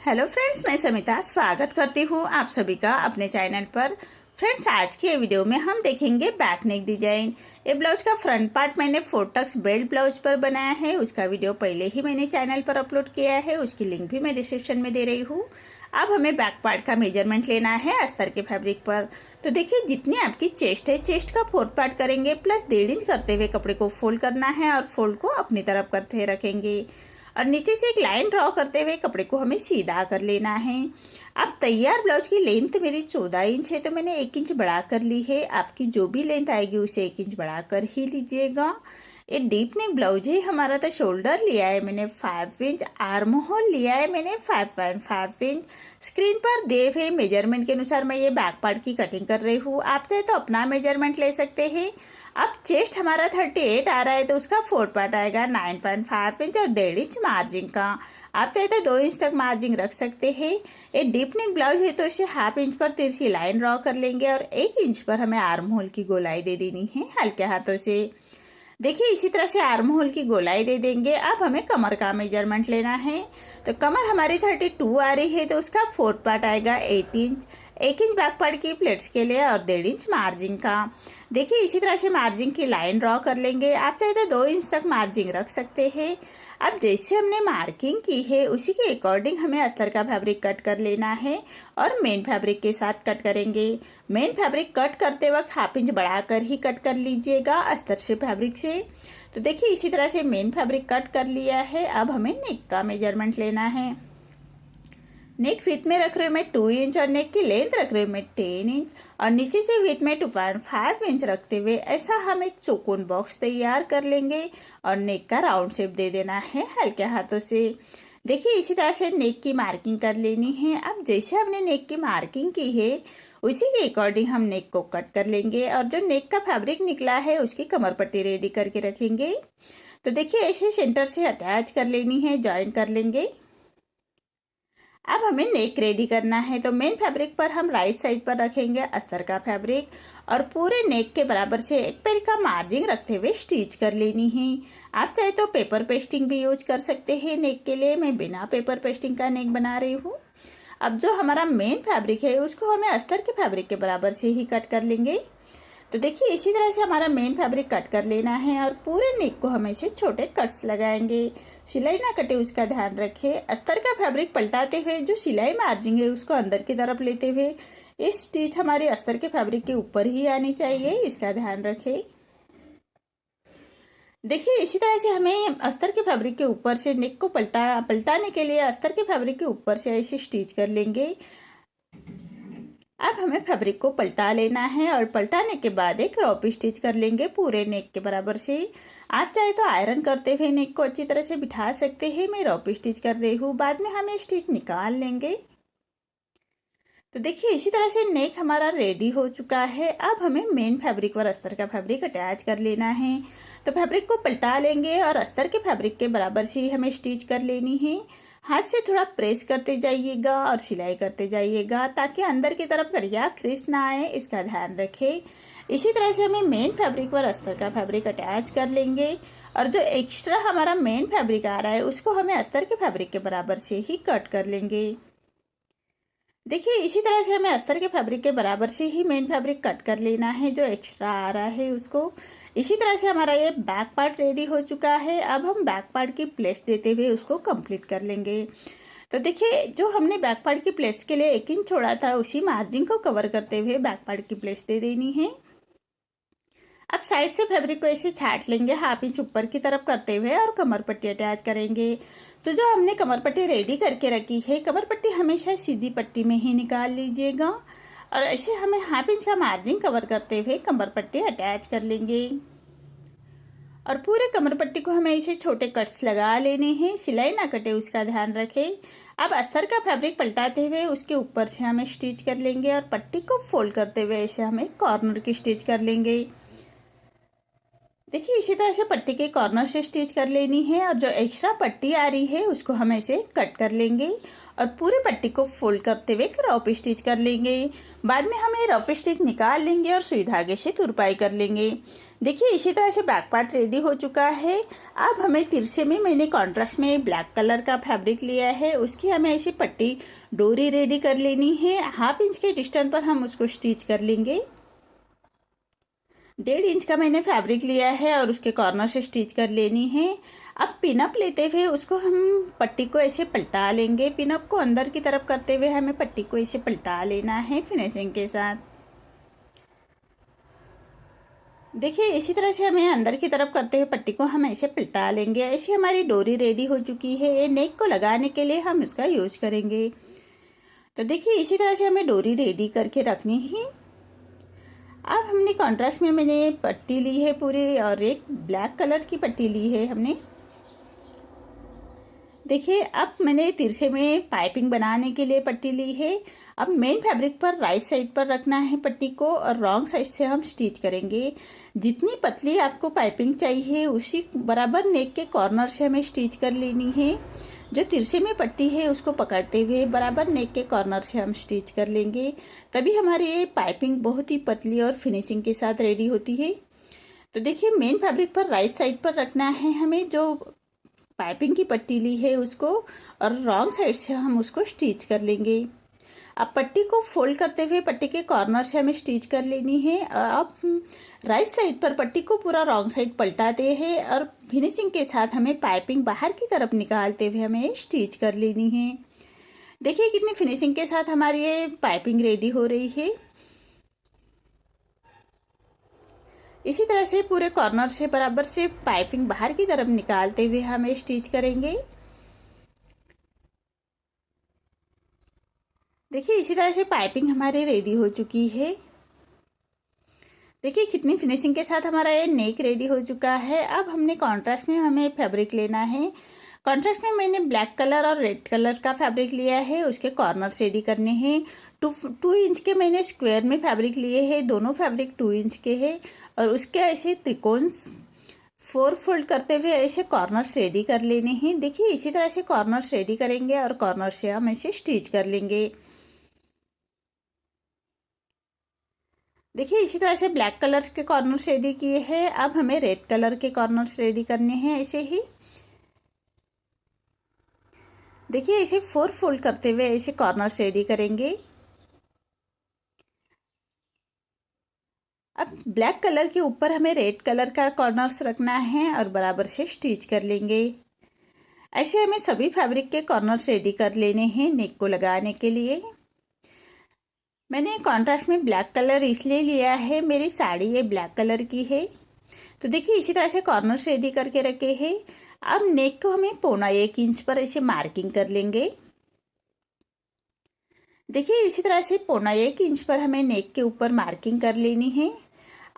Hello friends, मैं समिता स्वागत करती हूँ आप सभी का अपने चैनल पर। फ्रेंड्स, आज की वीडियो में हम देखेंगे बैक नेक डिजाइन। ये ब्लाउज का फ्रंट पार्ट मैंने 4 टक्स बेल्ट ब्लाउज पर बनाया है। उसका वीडियो पहले ही मैंने चैनल पर अपलोड किया है, उसकी लिंक भी मैं डिस्क्रिप्शन में दे रही हूँ। अब हमें बैक पार्ट का मेजरमेंट लेना है अस्तर के फैब्रिक पर। तो देखिए, जितनी आपकी चेस्ट है, चेस्ट का 4 पार्ट करेंगे प्लस 1.5 इंच करते हुए कपड़े को फोल्ड करना है और फोल्ड को अपनी तरफ करते रखेंगे और नीचे से एक लाइन ड्रॉ करते हुए कपड़े को हमें सीधा कर लेना है। अब तैयार ब्लाउज की लेंथ मेरी 14 इंच है, तो मैंने 1 इंच बढ़ा कर ली है। आपकी जो भी लेंथ आएगी उसे 1 इंच बढ़ा कर ही लीजिएगा। ये डीप नेक ब्लाउज है हमारा। तो शोल्डर लिया है मैंने 5 इंच, आर्म होल लिया है मैंने 5.5 इंच। स्क्रीन पर दिए हुए मेजरमेंट के अनुसार मैं ये बैक पार्ट की कटिंग कर रही हूँ। आप चाहे तो अपना मेजरमेंट ले सकते हैं। अब चेस्ट हमारा 38 आ रहा है, तो उसका 4 पार्ट आएगा 9.5 इंच और 1.5 इंच मार्जिन का। आप चाहे तो 2 इंच तक मार्जिन रख सकते हैं। ये डीप नेक ब्लाउज है, तो इसे हाफ इंच पर तिरछी लाइन ड्रॉ कर लेंगे और 1 इंच पर हमें आर्म होल की गोलाई दे देनी है हल्के हाथों से। देखिए, इसी तरह से आर्म होल की गोलाई दे देंगे। अब हमें कमर का मेजरमेंट लेना है। तो कमर हमारी 32 आ रही है, तो उसका 4 पार्ट आएगा 8 इंच। 1 इंच बैक पार्ट की प्लेट्स के लिए और 1.5 इंच मार्जिन का। देखिए, इसी तरह से मार्जिन की लाइन ड्रॉ कर लेंगे। आप चाहे तो 2 इंच तक मार्जिन रख सकते हैं। अब जैसे हमने मार्किंग की है उसी के अकॉर्डिंग हमें अस्तर का फैब्रिक कट कर लेना है और मेन फैब्रिक के साथ कट करेंगे। मेन फैब्रिक कट करते वक्त हाफ इंच बढ़ाकर ही कट कर लीजिएगा अस्तर से फैब्रिक से। तो देखिए, इसी तरह से मेन फैब्रिक कट कर लिया है। अब हमें नेक का मेजरमेंट लेना है। नेक विथ में रख रही हूँ मैं 2 इंच और नेक की लेंथ रख रही हूँ मैं 10 इंच और नीचे से विथ में 2.5 इंच रखते हुए ऐसा हम एक चौकोन बॉक्स तैयार कर लेंगे और नेक का राउंड शेप दे देना है हल्के हाथों से। देखिए, इसी तरह से नेक की मार्किंग कर लेनी है। अब जैसे हमने नेक की मार्किंग की है उसी के अकॉर्डिंग हम नेक को कट कर लेंगे और जो नेक का फैब्रिक निकला है उसकी कमर पट्टी रेडी करके रखेंगे। तो देखिए, ऐसे सेंटर से अटैच कर लेनी है, ज्वाइन कर लेंगे। अब हमें नेक रेडी करना है। तो मेन फैब्रिक पर हम राइट साइड पर रखेंगे अस्तर का फैब्रिक और पूरे नेक के बराबर से एक पैर का मार्जिन रखते हुए स्टिच कर लेनी है। आप चाहे तो पेपर पेस्टिंग भी यूज कर सकते हैं नेक के लिए। मैं बिना पेपर पेस्टिंग का नेक बना रही हूँ। अब जो हमारा मेन फैब्रिक है उसको हमें अस्तर के फैब्रिक के बराबर से ही कट कर लेंगे। तो देखिए, इसी तरह से हमारा मेन फैब्रिक कट कर लेना है और पूरे नेक को हम ऐसे छोटे कट्स लगाएंगे। सिलाई ना कटे उसका ध्यान रखें। अस्तर का फैब्रिक पलटाते हुए जो सिलाई मार्जिन है उसको अंदर की तरफ लेते हुए इस स्टिच हमारे अस्तर के फैब्रिक के ऊपर ही आनी चाहिए, इसका ध्यान रखें। देखिए, इसी तरह से हमें अस्तर के फैब्रिक के ऊपर से नेक को पलटाने के लिए अस्तर के फैब्रिक के ऊपर से ऐसे स्टिच कर लेंगे। अब हमें फैब्रिक को पलटा लेना है और पलटाने के बाद एक रॉप स्टिच कर लेंगे पूरे नेक के बराबर से। आप चाहे तो आयरन करते हुए नेक को अच्छी तरह से बिठा सकते हैं। मैं रॉप स्टिच कर रही हूँ, बाद में हम ये स्टिच निकाल लेंगे। तो देखिए, इसी तरह से नेक हमारा रेडी हो चुका है। अब हमें मेन फैब्रिक और अस्तर का फैब्रिक अटैच कर लेना है। तो फैब्रिक को पलटा लेंगे और अस्तर के फैब्रिक के बराबर से ही हमें स्टिच कर लेनी है। हाथ से थोड़ा प्रेस करते जाइएगा और सिलाई करते जाइएगा ताकि अंदर की तरफ करिया क्रिस ना आए, इसका ध्यान रखें। इसी तरह से हमें मेन फैब्रिक और अस्तर का फैब्रिक अटैच कर लेंगे और जो एक्स्ट्रा हमारा मेन फैब्रिक आ रहा है उसको हमें अस्तर के फैब्रिक के बराबर से ही कट कर लेंगे। देखिए, इसी तरह से हमें अस्तर के फैब्रिक के बराबर से ही मेन फैब्रिक कट कर लेना है जो एक्स्ट्रा आ रहा है उसको। इसी तरह से हमारा ये बैक पार्ट रेडी हो चुका है। अब हम बैक पार्ट की प्लेट्स देते हुए उसको कंप्लीट कर लेंगे। तो देखिए, जो हमने बैक पार्ट की प्लेट्स के लिए 1 इंच छोड़ा था उसी मार्जिन को कवर करते हुए बैक पार्ट की प्लेट्स दे देनी है। अब साइड से फैब्रिक को ऐसे छाट लेंगे हाफ इंच ऊपर की तरफ करते हुए और कमर पट्टी अटैच करेंगे। तो जो हमने कमर पट्टी रेडी करके रखी है, कमर पट्टी हमेशा सीधी पट्टी में ही निकाल लीजिएगा और ऐसे हमें हाफ इंच का मार्जिन कवर करते हुए कमर पट्टी अटैच कर लेंगे और पूरे कमर पट्टी को हमें ऐसे छोटे कट्स लगा लेने हैं, सिलाई ना कटे उसका ध्यान रखें। अब अस्तर का फैब्रिक पलटाते हुए उसके ऊपर से हमें स्टिच कर लेंगे और पट्टी को फोल्ड करते हुए ऐसे हमें कॉर्नर की स्टिच कर लेंगे। देखिए इसी तरह से पट्टी के कॉर्नर से स्टिच कर लेनी है और जो एक्स्ट्रा पट्टी आ रही है उसको हम ऐसे कट कर लेंगे और पूरी पट्टी को फोल्ड करते हुए रफ स्टिच कर लेंगे। बाद में हमें रफ स्टिच निकाल लेंगे और सुई धागे से तुरपाई कर लेंगे। देखिए इसी तरह से बैक पार्ट रेडी हो चुका है। अब हमें तिरछे में मैंने कॉन्ट्रास्ट में ब्लैक कलर का फैब्रिक लिया है, उसकी हमें ऐसी पट्टी डोरी रेडी कर लेनी है। 1/2 इंच के डिस्टेंस पर हम उसको स्टिच कर लेंगे। 1.5 इंच का मैंने फैब्रिक लिया है और उसके कॉर्नर से स्टिच कर लेनी है। अब पिनअप लेते हुए उसको हम पट्टी को ऐसे पलटा लेंगे। पिनअप को अंदर की तरफ करते हुए हमें पट्टी को ऐसे पलटा लेना है फिनिशिंग के साथ। देखिए इसी तरह से हमें अंदर की तरफ करते हुए पट्टी को हम ऐसे पलटा लेंगे। ऐसी हमारी डोरी रेडी हो चुकी है। नेक को लगाने के लिए हम इसका यूज करेंगे। तो देखिए इसी तरह से हमें डोरी रेडी करके रखनी है। अब हमने कॉन्ट्रास्ट में मैंने पट्टी ली है पूरी और एक ब्लैक कलर की पट्टी ली है हमने। देखिए अब मैंने तिरछे में पाइपिंग बनाने के लिए पट्टी ली है। अब मेन फैब्रिक पर राइट साइड पर रखना है पट्टी को और रॉन्ग साइड से हम स्टिच करेंगे। जितनी पतली आपको पाइपिंग चाहिए उसी बराबर नेक के कॉर्नर से हमें स्टिच कर लेनी है। जो तिरछे में पट्टी है उसको पकड़ते हुए बराबर नेक के कॉर्नर से हम स्टिच कर लेंगे, तभी हमारी ये पाइपिंग बहुत ही पतली और फिनिशिंग के साथ रेडी होती है। तो देखिए मेन फैब्रिक पर राइट साइड पर रखना है हमें जो पाइपिंग की पट्टी ली है उसको, और रॉन्ग साइड से हम उसको स्टिच कर लेंगे। अब पट्टी को फोल्ड करते हुए पट्टी के कॉर्नर से हमें स्टिच कर लेनी है। अब राइट साइड पर पट्टी को पूरा रॉन्ग साइड पलटाते हैं और फिनिशिंग के साथ हमें पाइपिंग बाहर की तरफ निकालते हुए हमें स्टिच कर लेनी है। देखिए कितनी फिनिशिंग के साथ हमारी ये पाइपिंग रेडी हो रही है। इसी तरह से पूरे कॉर्नर से बराबर से पाइपिंग बाहर की तरफ निकालते हुए हमें स्टिच करेंगे। देखिए इसी तरह से पाइपिंग हमारी रेडी हो चुकी है। देखिए कितनी फिनिशिंग के साथ हमारा ये नेक रेडी हो चुका है। अब हमने कॉन्ट्रास्ट में हमें फैब्रिक लेना है। कॉन्ट्रास्ट में मैंने ब्लैक कलर और रेड कलर का फैब्रिक लिया है, उसके कॉर्नर्स रेडी करने हैं। 2 इंच के मैंने स्क्वायर में फैब्रिक लिए हैं। दोनों फैब्रिक 2 इंच के हैं और उसके ऐसे त्रिकोण 4 फोल्ड करते हुए ऐसे कॉर्नर्स रेडी कर लेने हैं। देखिए इसी तरह से कॉर्नर्स रेडी करेंगे और कॉर्नर से हम ऐसे स्टिच कर लेंगे। देखिए इसी तरह से ब्लैक कलर के कॉर्नर्स रेडी किए हैं। अब हमें रेड कलर के कॉर्नर्स रेडी करने हैं ऐसे ही। देखिए इसे 4 फोल्ड करते हुए ऐसे कॉर्नर्स रेडी करेंगे। अब ब्लैक कलर के ऊपर हमें रेड कलर का कॉर्नर्स रखना है और बराबर से स्टिच कर लेंगे। ऐसे हमें सभी फैब्रिक के कॉर्नर्स रेडी कर लेने हैं नेक को लगाने के लिए। मैंने कॉन्ट्रास्ट में ब्लैक कलर इसलिए लिया है, मेरी साड़ी ये ब्लैक कलर की है। तो देखिए इसी तरह से कॉर्नर्स रेडी करके रखे हैं। अब नेक को हमें 1.25 इंच पर ऐसे मार्किंग कर लेंगे। देखिए इसी तरह से 1.25 इंच पर हमें नेक के ऊपर मार्किंग कर लेनी है।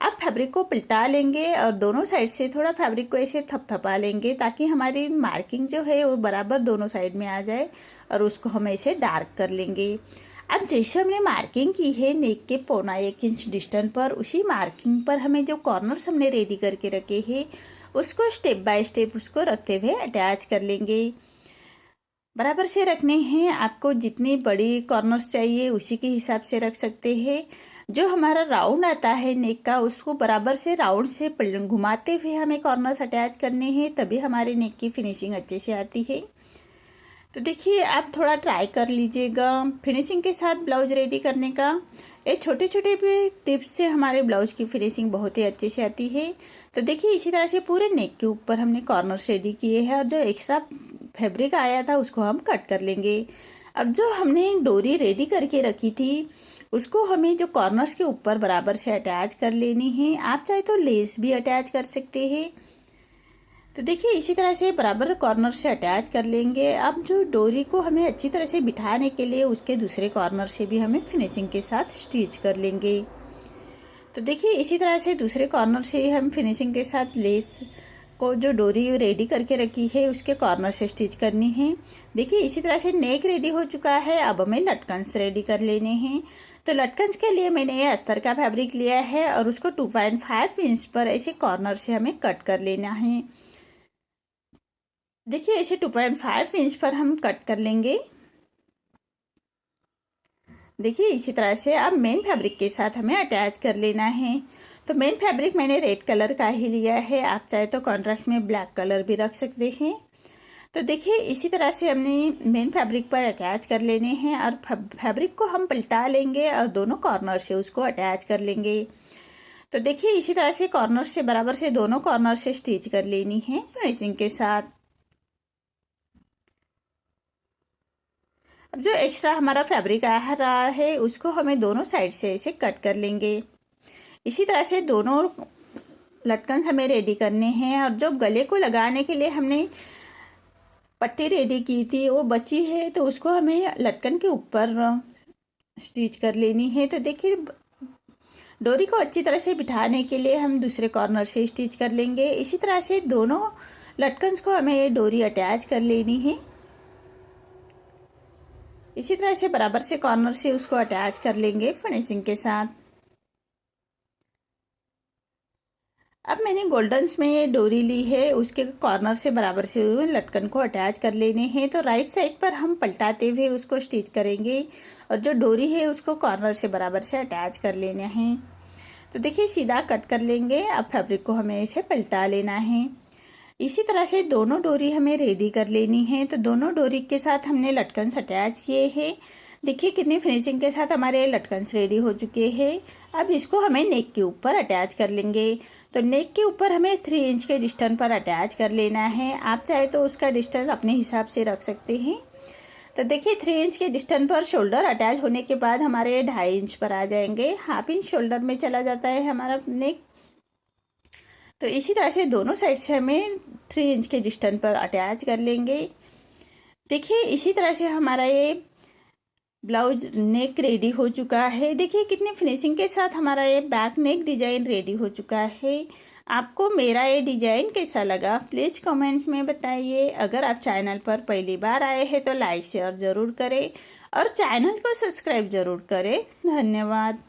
अब फैब्रिक को पलटा लेंगे और दोनों साइड से थोड़ा फैब्रिक को ऐसे थपथपा लेंगे ताकि हमारी मार्किंग जो है वो बराबर दोनों साइड में आ जाए और उसको हम ऐसे डार्क कर लेंगे। अब जैसे हमने मार्किंग की है नेक के 1.25 इंच डिस्टेंस पर, उसी मार्किंग पर हमें जो कॉर्नर्स हमने रेडी करके रखे हैं उसको स्टेप बाय स्टेप उसको रखते हुए अटैच कर लेंगे। बराबर से रखने हैं। आपको जितनी बड़ी कॉर्नर्स चाहिए उसी के हिसाब से रख सकते हैं। जो हमारा राउंड आता है नेक का उसको बराबर से राउंड से घुमाते हुए हमें कॉर्नर्स अटैच करने हैं, तभी हमारे नेक की फिनिशिंग अच्छे से आती है। तो देखिए आप थोड़ा ट्राई कर लीजिएगा फिनिशिंग के साथ ब्लाउज रेडी करने का। ये छोटे छोटे भी टिप्स से हमारे ब्लाउज की फिनिशिंग बहुत ही अच्छे से आती है। तो देखिए इसी तरह से पूरे नेक के ऊपर हमने कॉर्नर्स रेडी किए हैं और जो एक्स्ट्रा फैब्रिक आया था उसको हम कट कर लेंगे। अब जो हमने डोरी रेडी करके रखी थी उसको हमें जो कॉर्नर्स के ऊपर बराबर से अटैच कर लेनी है। आप चाहे तो लेस भी अटैच कर सकते हैं। तो देखिए इसी तरह से बराबर कॉर्नर से अटैच कर लेंगे। अब जो डोरी को हमें अच्छी तरह से बिठाने के लिए उसके दूसरे कॉर्नर से भी हमें फिनिशिंग के साथ स्टिच कर लेंगे। तो देखिए इसी तरह से दूसरे कॉर्नर से हम फिनिशिंग के साथ लेस को जो डोरी रेडी करके रखी है उसके कॉर्नर से स्टिच करनी है। देखिए इसी तरह से नेक रेडी हो चुका है। अब हमें लटकन्स रेडी कर लेने हैं। तो लटकन्स के लिए मैंने ये अस्तर का फैब्रिक लिया है और उसको 2.5 इंच पर ऐसे कॉर्नर से हमें कट कर लेना है। देखिए ऐसे 2.5 इंच पर हम कट कर लेंगे। देखिए इसी तरह से अब मेन फैब्रिक के साथ हमें अटैच कर लेना है। तो मेन फैब्रिक मैंने रेड कलर का ही लिया है, आप चाहे तो कॉन्ट्रास्ट में ब्लैक कलर भी रख सकते हैं। तो देखिए इसी तरह से हमने मेन फैब्रिक पर अटैच कर लेने हैं और फैब्रिक को हम पलटा लेंगे और दोनों कॉर्नर से उसको अटैच कर लेंगे। तो देखिए इसी तरह से कॉर्नर से बराबर से दोनों कॉर्नर से स्टिच कर लेनी है फिनिशिंग के साथ। अब जो एक्स्ट्रा हमारा फैब्रिक आ रहा है उसको हमें दोनों साइड से ऐसे कट कर लेंगे। इसी तरह से दोनों लटकन हमें रेडी करने हैं। और जो गले को लगाने के लिए हमने पट्टी रेडी की थी वो बची है, तो उसको हमें लटकन के ऊपर स्टिच कर लेनी है। तो देखिए डोरी को अच्छी तरह से बिठाने के लिए हम दूसरे कॉर्नर से स्टिच कर लेंगे। इसी तरह से दोनों लटकन्स को हमें डोरी अटैच कर लेनी है। इसी तरह से बराबर से कॉर्नर से उसको अटैच कर लेंगे फिनिशिंग के साथ। अब मैंने गोल्डन्स में ये डोरी ली है, उसके कॉर्नर से बराबर से लटकन को अटैच कर लेने हैं। तो राइट साइड पर हम पलटाते हुए उसको स्टिच करेंगे और जो डोरी है उसको कॉर्नर से बराबर से अटैच कर लेना है। तो देखिए सीधा कट कर लेंगे। अब फैब्रिक को हमें इसे पलटा लेना है। इसी तरह से दोनों डोरी हमें रेडी कर लेनी है। तो दोनों डोरी के साथ हमने लटकन्स अटैच किए हैं। देखिए कितनी फिनिशिंग के साथ हमारे लटकन्स रेडी हो चुके हैं। अब इसको हमें नेक के ऊपर अटैच कर लेंगे। तो नेक के ऊपर हमें 3 इंच के डिस्टेंस पर अटैच कर लेना है। आप चाहे तो उसका डिस्टेंस अपने हिसाब से रख सकते हैं। तो देखिए 3 इंच के डिस्टेंस पर शोल्डर अटैच होने के बाद हमारे 2.5 इंच पर आ जाएंगे। हाफ इंच शोल्डर में चला जाता है हमारा नेक। तो इसी तरह से दोनों साइड से हमें 3 इंच के डिस्टेंस पर अटैच कर लेंगे। देखिए इसी तरह से हमारा ये ब्लाउज नेक रेडी हो चुका है। देखिए कितनी फिनिशिंग के साथ हमारा ये बैक नेक डिजाइन रेडी हो चुका है। आपको मेरा ये डिजाइन कैसा लगा प्लीज़ कमेंट में बताइए। अगर आप चैनल पर पहली बार आए हैं तो लाइक शेयर ज़रूर करें और चैनल को सब्सक्राइब ज़रूर करें। धन्यवाद।